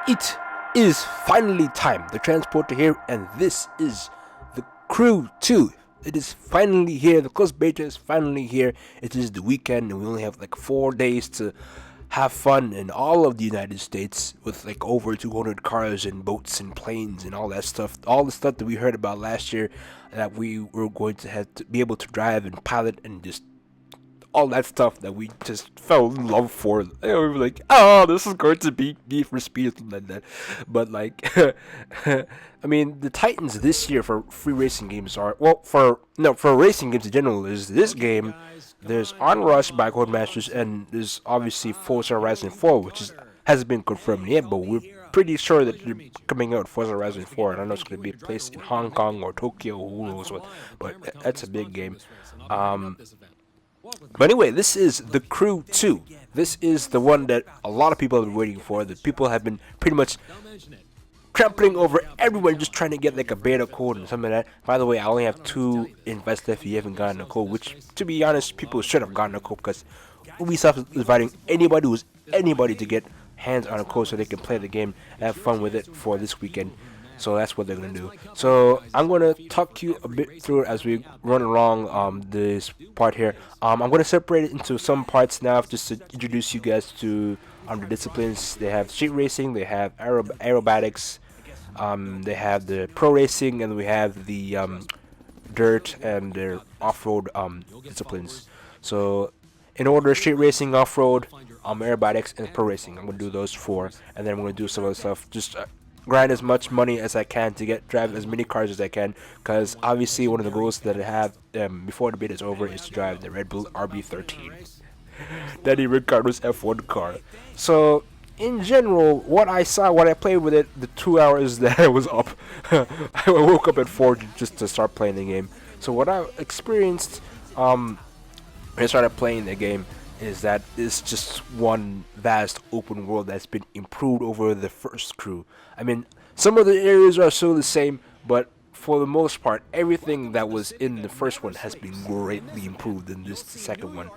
It is finally time. The transporter here, and this is the crew too. It is finally here. The close beta is finally here. It is the weekend, and we only have like 4 days to have fun in all of the United States with like over 200 cars and boats and planes and all that stuff. All the stuff that we heard about last year that we were going to have to be able to drive and pilot and just all that stuff that we just fell in love for. We were like, oh, this is going to be Need for Speed or something like that. But like, I mean, the Titans this year for free racing games are for racing games in general is this game. There's Onrush by Codemasters, and there's obviously Forza Horizon 4, which hasn't been confirmed yet, but we're pretty sure that they're coming out Forza Horizon 4. And I know it's going to be placed in Hong Kong or Tokyo, who knows what, but that's a big game. But anyway, this is the Crew 2. This is the one that a lot of people have been waiting for. The people have been pretty much trampling over everyone just trying to get like a beta code and something like that. By the way, I only have 2 invites left if you haven't gotten a code, which, to be honest, people should have gotten a code because Ubisoft is inviting anybody to get hands on a code so they can play the game and have fun with it for this weekend. So that's what they're going to do. So I'm going to talk you a bit through it as we run along this part here. I'm going to separate it into some parts now just to introduce you guys to the disciplines. They have street racing, they have aerobatics, they have the pro racing, and we have the dirt and their off-road disciplines. So in order, street racing, off-road, aerobatics, and pro racing. I'm going to do those 4, and then I'm going to do some other stuff. Just grind as much money as I can to drive as many cars as I can, because obviously one of the goals that I have before the beta is over is to drive the Red Bull RB13, Danny Ricciardo's F1 car. So in general, what I saw when I played with it, the 2 hours that I was up, I woke up at 4 just to start playing the game. So what I experienced when I started playing the game is that it's just one vast open world that's been improved over the first Crew. I mean, some of the areas are still the same, but for the most part, everything that was in the first one has been greatly improved in this second one.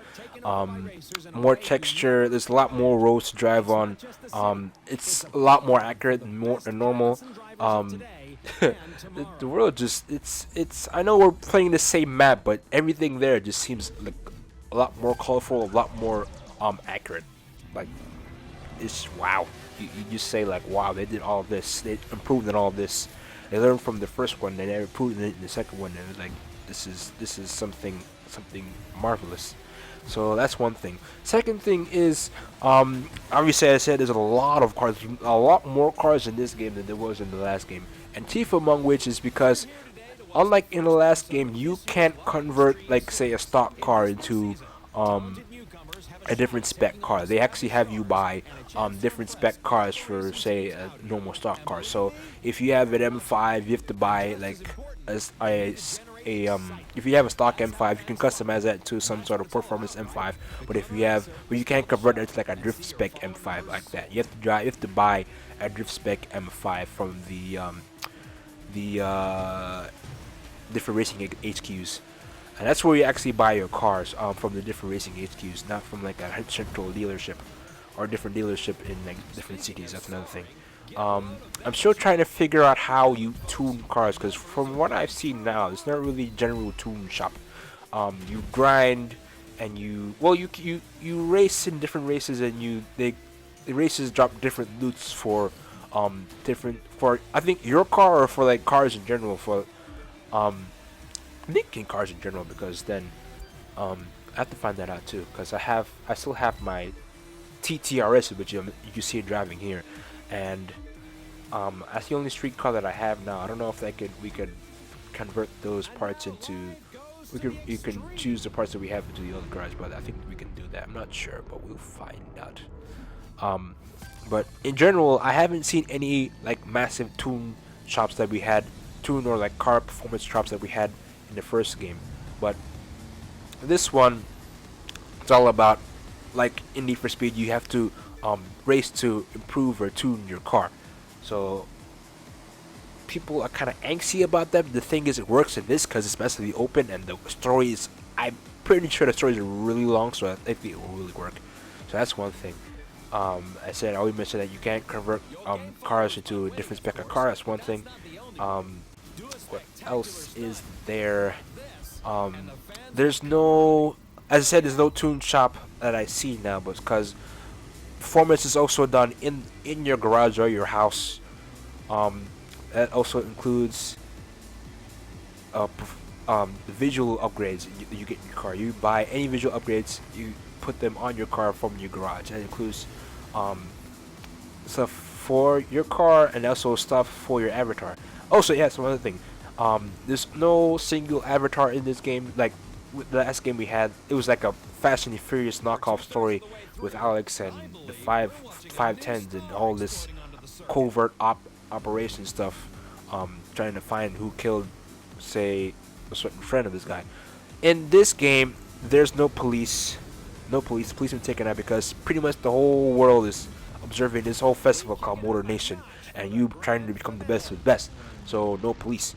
More texture, there's a lot more roads to drive on. It's a lot more accurate and more than normal. The world just, it's. I know we're playing the same map, but everything there just seems like a lot more colorful, a lot more accurate. Like, it's wow. You just say like, wow, they did all this, they improved in all this. They learned from the first one, and they improved in the second one, and it was like, this is something marvelous. So that's one thing. Second thing is, obviously I said there's a lot of cars, a lot more cars in this game than there was in the last game, and chief among which is because, unlike in the last game, you can't convert, like, say, a stock car into a different spec car. They actually have you buy different spec cars for, say, a normal stock car. So if you have an M5, you have to buy like if you have a stock M5, you can customize that to some sort of performance M5. But you can't convert it to like a drift spec M5 like that. You have to buy a drift spec M5 from the different racing HQs, and that's where you actually buy your cars, from the different racing HQs, not from like a central dealership or a different dealership in like different cities. That's another thing. I'm still trying to figure out how you tune cars, because from what I've seen now, it's not really general tune shop. You grind and you race in different races, and the races drop different loots for I think your car, or for like cars in general, for I'm thinking cars in general, because then I have to find that out too, because I still have my TT-RS, which you can see it driving here, and that's the only street car that I have now. I don't know if we could convert those parts into, you can choose the parts that we have into the other cars, but I think we can do that. I'm not sure, but we'll find out. But in general, I haven't seen any like massive tune shops that we had, or like car performance shops that we had in the first game. But this one, it's all about, like in Need for Speed, you have to race to improve or tune your car. So people are kind of angsty about that. But the thing is, it works in this because it's massively open, and the story is, I'm pretty sure the stories are really long, so I think it will really work. So that's one thing. I already mentioned that you can't convert cars into a different spec of car. That's one thing. What else is there? There's no, as I said, there's no tune shop that I see now, but because performance is also done in your garage or your house. That also includes visual upgrades you get in your car. You buy any visual upgrades, you put them on your car from your garage. That includes stuff for your car and also stuff for your avatar. Also, yeah, so another thing. There's no single avatar in this game. Like with the last game we had, it was like a Fast and Furious knockoff story with Alex and the 510s and all this covert operation stuff, trying to find who killed, say, a certain friend of this guy. In this game, there's no police. Police have been taken out because pretty much the whole world is observing this whole festival called Motor Nation, and you trying to become the best of the best. So no police.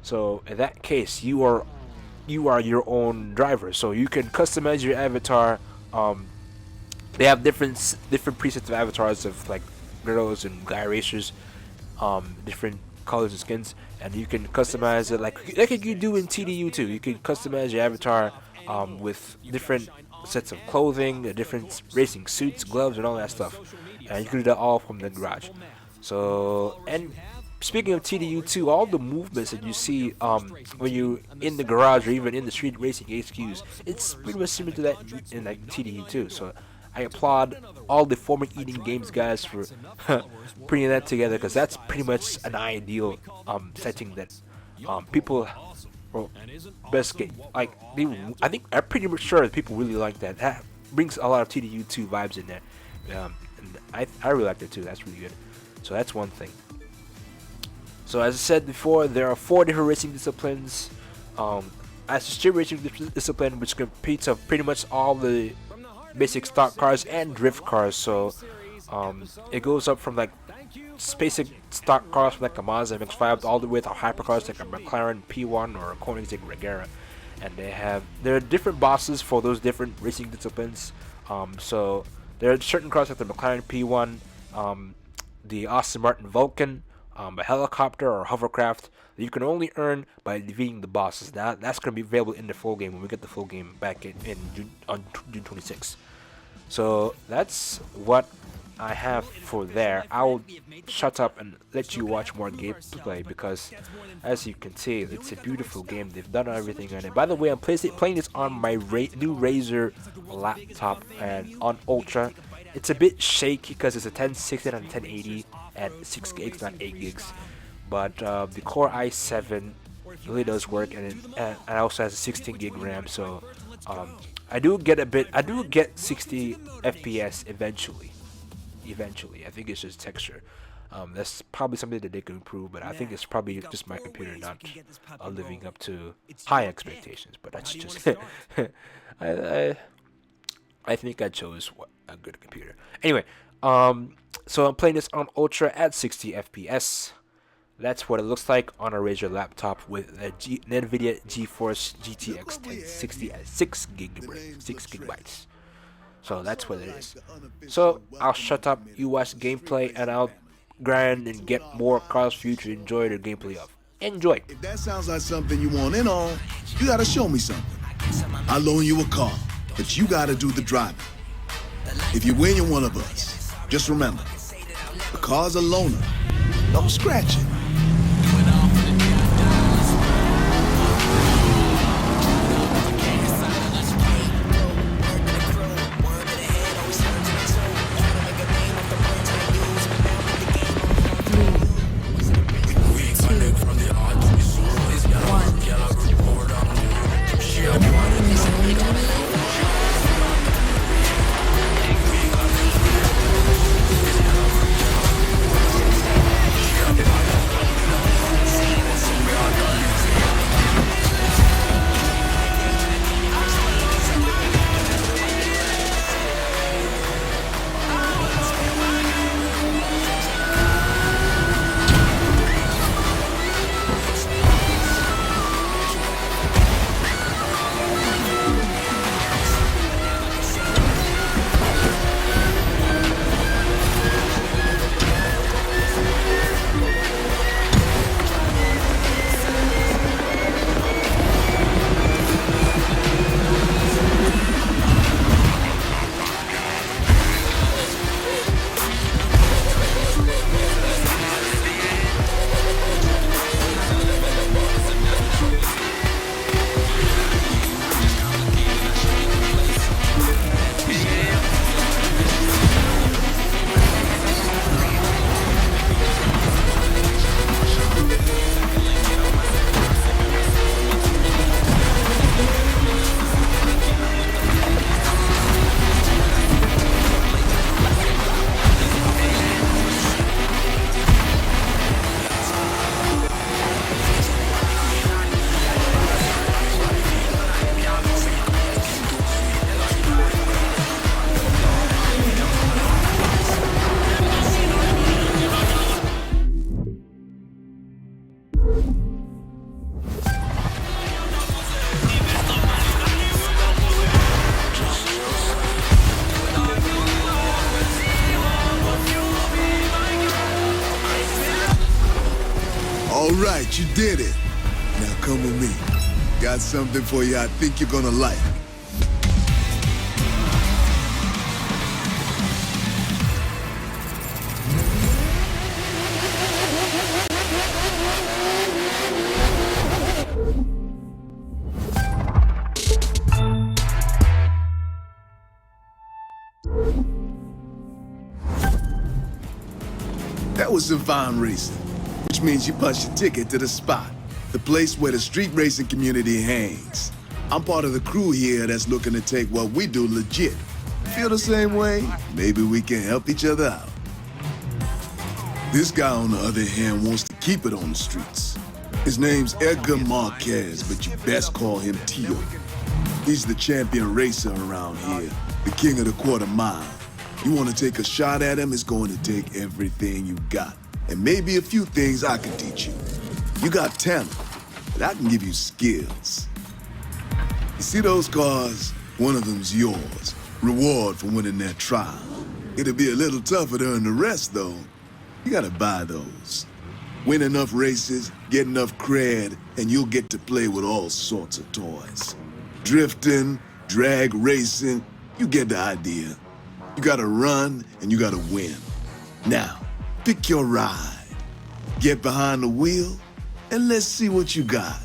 So in that case, you are your own driver. So you can customize your avatar. They have different presets of avatars of like girls and guy racers, different colors and skins, and you can customize it like you do in TDU2. You can customize your avatar with different sets of clothing, different racing suits, gloves, and all that stuff, and you can do that all from the garage. So, and speaking of TDU2, all the movements that you see when you in the garage or even in the street racing HQs, it's pretty much similar to that in like TDU2. So I applaud all the former Eating Games guys for putting that together, because that's pretty much an ideal setting that people, well, best game. Like I'm pretty much sure that people really like that. That brings a lot of TDU2 vibes in there, and I really like that too. That's really good. So that's one thing. So as I said before, there are 4 different racing disciplines. As a street racing discipline, which competes of pretty much all the basic stock cars and drift cars. So it goes up from like basic stock cars like a Mazda MX-5 all the way to hypercars like a McLaren P1 or a Koenigsegg Regera. And there are different bosses for those different racing disciplines. So there are certain cars like the McLaren P1, the Aston Martin Vulcan, a helicopter or hovercraft that you can only earn by defeating the bosses. Now that's going to be available in the full game when we get the full game back on June 26th. So that's what I have for there. I'll shut up and let you watch more gameplay, because as you can see, it's a beautiful game. They've done everything on it. By the way, I'm playing this on my new Razer laptop and on Ultra. It's a bit shaky because it's a 1060 and 1080 at 6 gigs, not 8 gigs. But the Core i7 really does work, and it also has a 16 gig RAM. So I do get 60 FPS eventually. I think it's just texture. That's probably something that they could improve, but I think it's probably just my computer not living up to high expectations. But that's just I think I chose a good computer. Anyway, so I'm playing this on Ultra at 60 FPS. That's what it looks like on a Razer laptop with a NVIDIA GeForce GTX 1060 at 6 gigabytes. So that's what it is. So I'll shut up, you watch gameplay, and I'll grind and get more cars for you to enjoy the gameplay of. Enjoy! If that sounds like something you want in on, you gotta show me something. I'll loan you a car, but you gotta do the driving. If you win, you're one of us. Just remember, the car's a loaner. Don't scratch it. right, you did it. Now come with me. Got something for you I think you're gonna like. That was some fine racing, which means you punch your ticket to the spot, the place where the street racing community hangs. I'm part of the crew here that's looking to take what we do legit. Feel the same way? Maybe we can help each other out. This guy, on the other hand, wants to keep it on the streets. His name's Edgar Marquez, but you best call him Tio. He's the champion racer around here, the king of the quarter mile. You want to take a shot at him, it's going to take everything you got. And maybe a few things I can teach you. You got talent, but I can give you skills. You see those cars? One of them's yours. Reward for winning that trial. It'll be a little tougher to earn the rest, though. You gotta buy those. Win enough races, get enough cred, and you'll get to play with all sorts of toys. Drifting, drag racing, you get the idea. You gotta run, and you gotta win. Now, pick your ride. Get behind the wheel, and let's see what you got.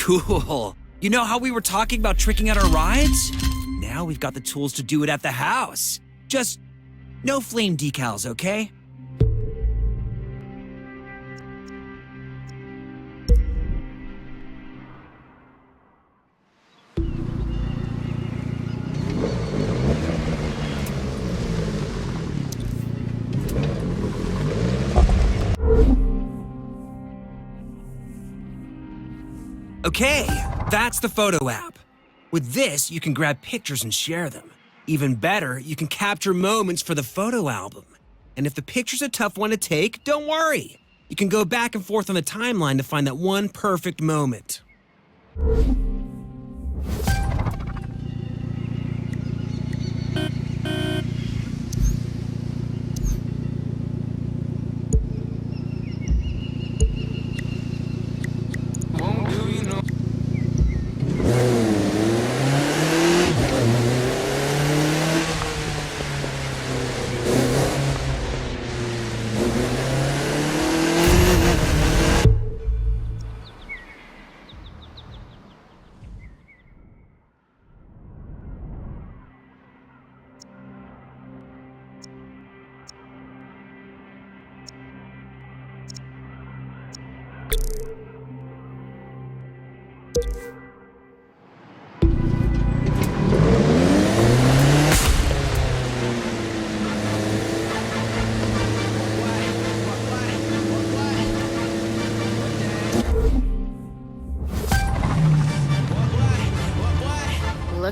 Cool. You know how we were talking about tricking out our rides? Now we've got the tools to do it at the house. Just no flame decals, okay? Okay, that's the photo app. With this, you can grab pictures and share them. Even better, you can capture moments for the photo album. And if the picture's a tough one to take, don't worry. You can go back and forth on the timeline to find that one perfect moment.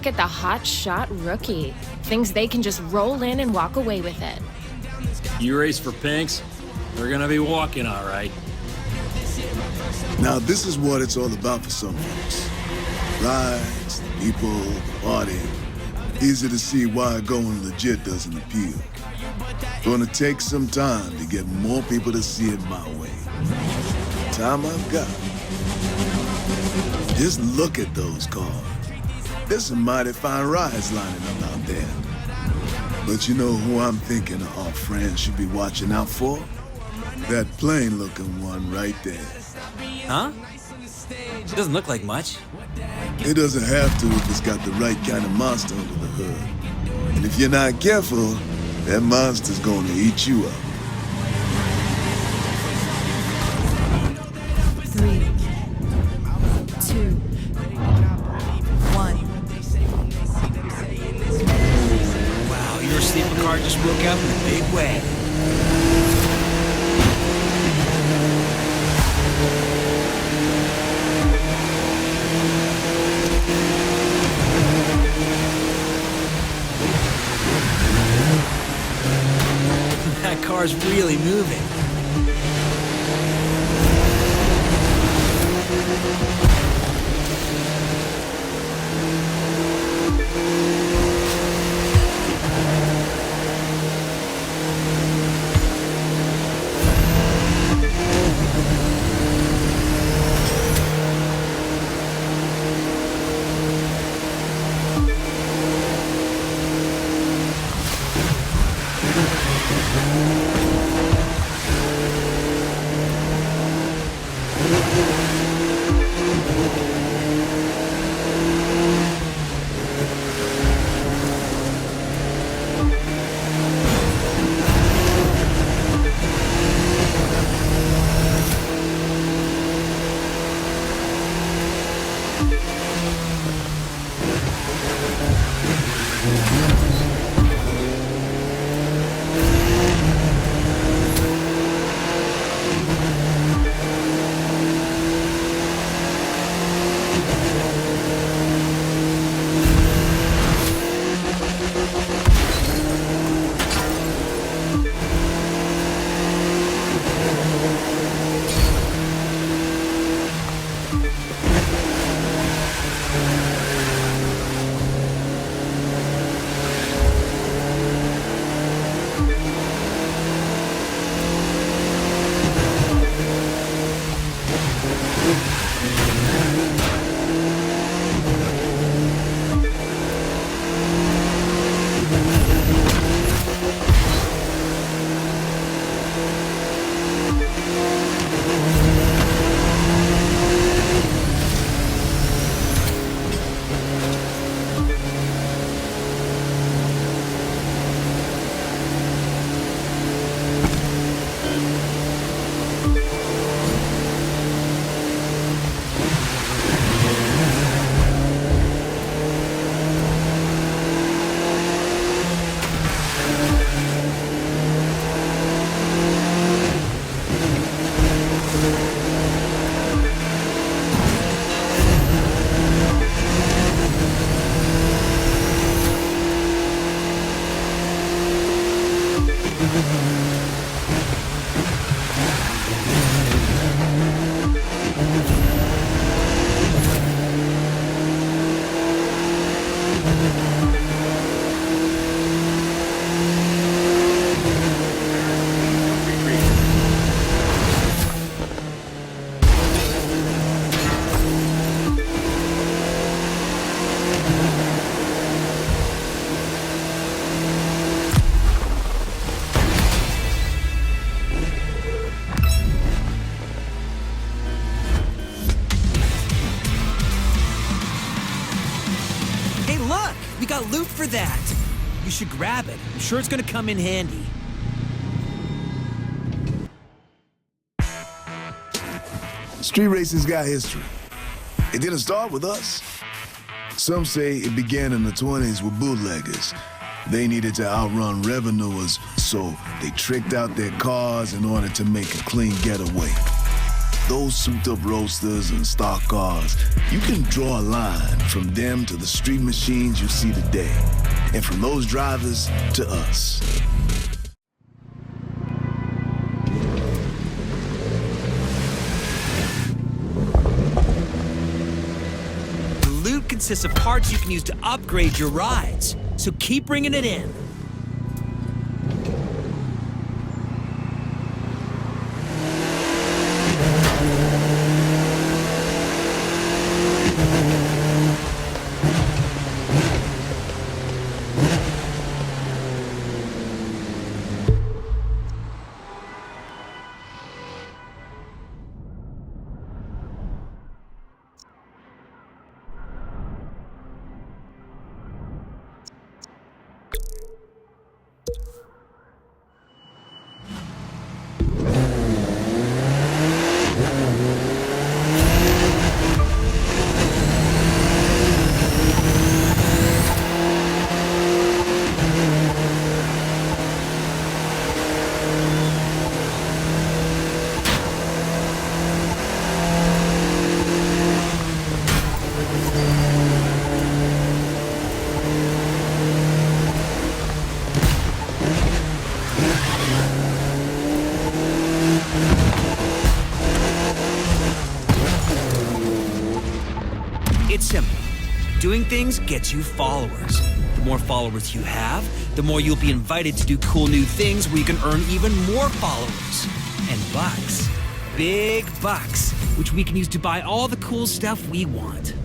look at the hot shot rookie. Thinks they can just roll in and walk away with it. You race for pinks? We're gonna be walking, all right. Now, this is what it's all about for some folks. Rides, people, party. Easy to see why going legit doesn't appeal. Gonna take some time to get more people to see it my way. Time I've got. Just look at those cars. There's some mighty fine rides lining up out there. But you know who I'm thinking our friends should be watching out for? That plain-looking one right there. Huh? It doesn't look like much. It doesn't have to if it's got the right kind of monster under the hood. And if you're not careful, that monster's gonna eat you up. 3, 2, 1. Wow, your sleeper car just woke up in a big way. That car's really moving. We got loot for that. You should grab it. I'm sure it's gonna come in handy. Street racing's got history. It didn't start with us. Some say it began in the 20s with bootleggers. They needed to outrun revenuers, so they tricked out their cars in order to make a clean getaway. those souped-up roadsters and stock cars, you can draw a line from them to the street machines you see today, and from those drivers to us. The loot consists of parts you can use to upgrade your rides, so keep bringing it in. It's simple. Doing things gets you followers. The more followers you have, the more you'll be invited to do cool new things where you can earn even more followers. And bucks. Big bucks, which we can use to buy all the cool stuff we want.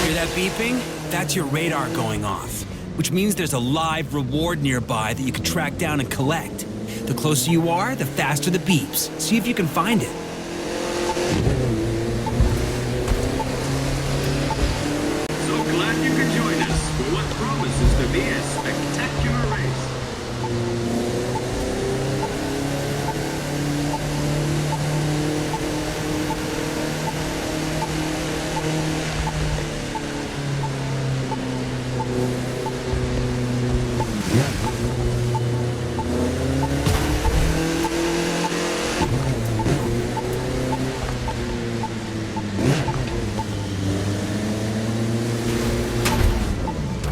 Hear that beeping? That's your radar going off, which means there's a live reward nearby that you can track down and collect. The closer you are, the faster the beeps. See if you can find it. So glad you could join us for what promises to be a spectacular race.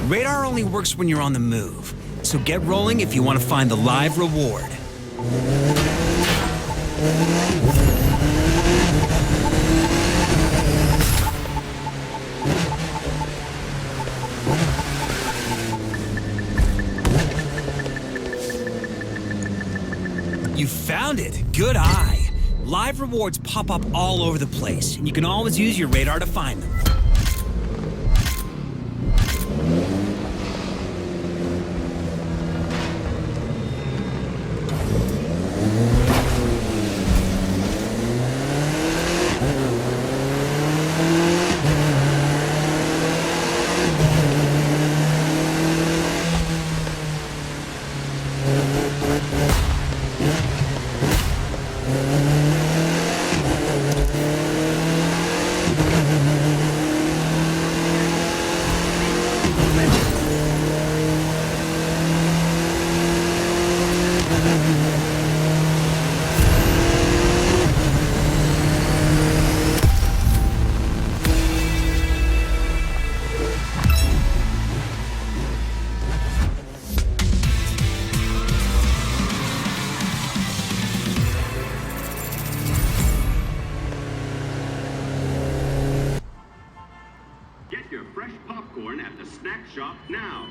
Radar only works when you're on the move, so get rolling if you want to find the live reward. You found it! Good eye! Live rewards pop up all over the place, and you can always use your radar to find them. Get your fresh popcorn at the snack shop now.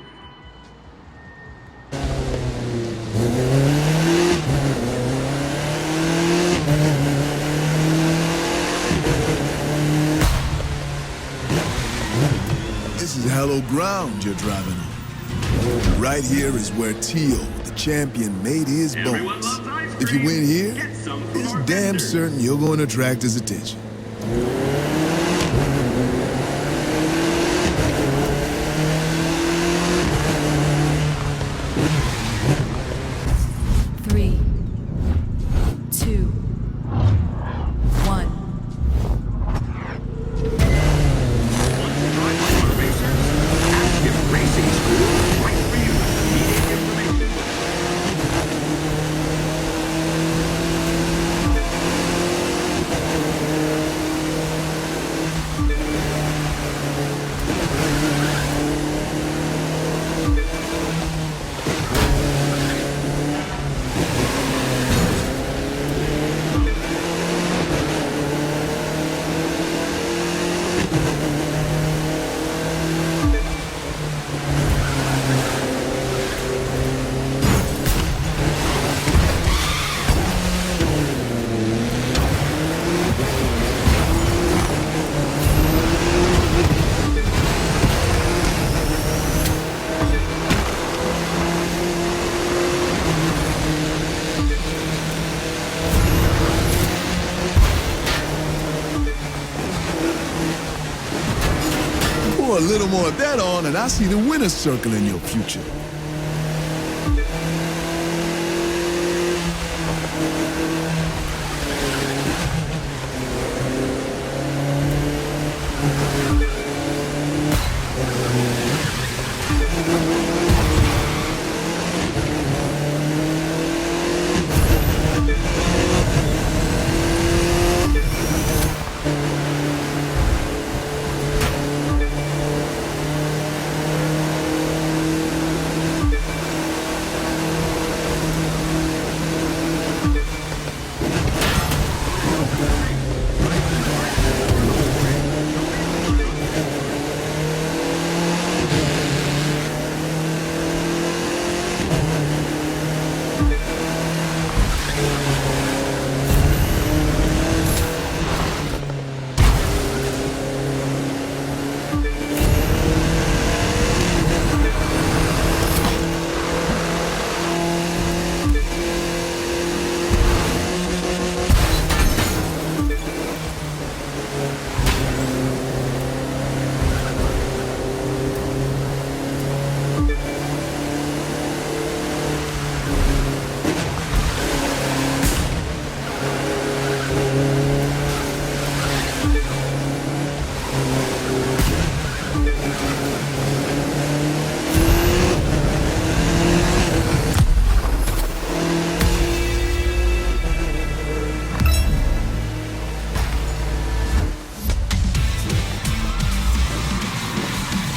hollow ground you're driving on. Right here is where Tio, the champion, made his Everyone bones. loves ice If you cream. win here, Get some from it's our damn vendors. certain you're going to attract his attention. Three, two, one. Want to drive like our racers? Ask if racing school is right for you. Needing information? Pour a little more of that on, and I see the winner's circle in your future.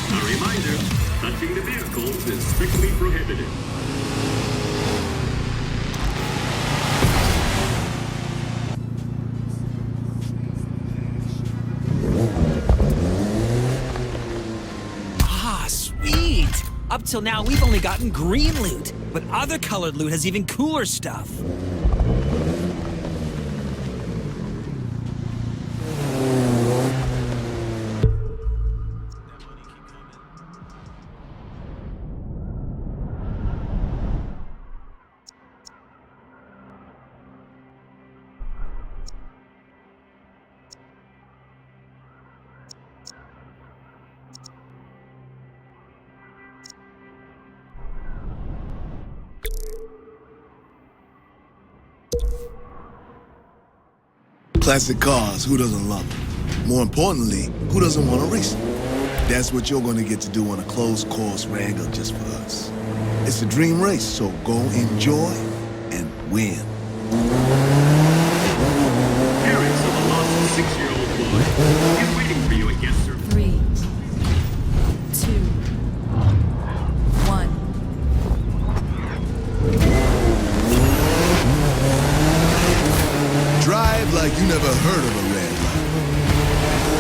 A reminder, touching the vehicles is strictly prohibited. Ah, sweet! Up till now, we've only gotten green loot, but other colored loot has even cooler stuff. Classic cars, who doesn't love them? More importantly, who doesn't want to race them? That's what you're going to get to do on a closed course wrangle just for us. It's a dream race, so go enjoy and win. Parents of a lost 6-year-old boy is waiting for you at guest service. 3, 2, 1. Drive like you never heard of a red light.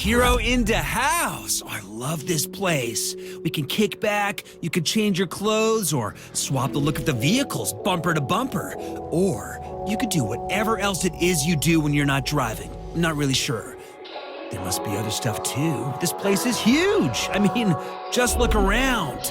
Hero into house. Oh, I love this place. We can kick back, you can change your clothes, or swap the look of the vehicles bumper to bumper. Or you could do whatever else it is you do when you're not driving. I'm not really sure. There must be other stuff too. This place is huge. I mean, just look around.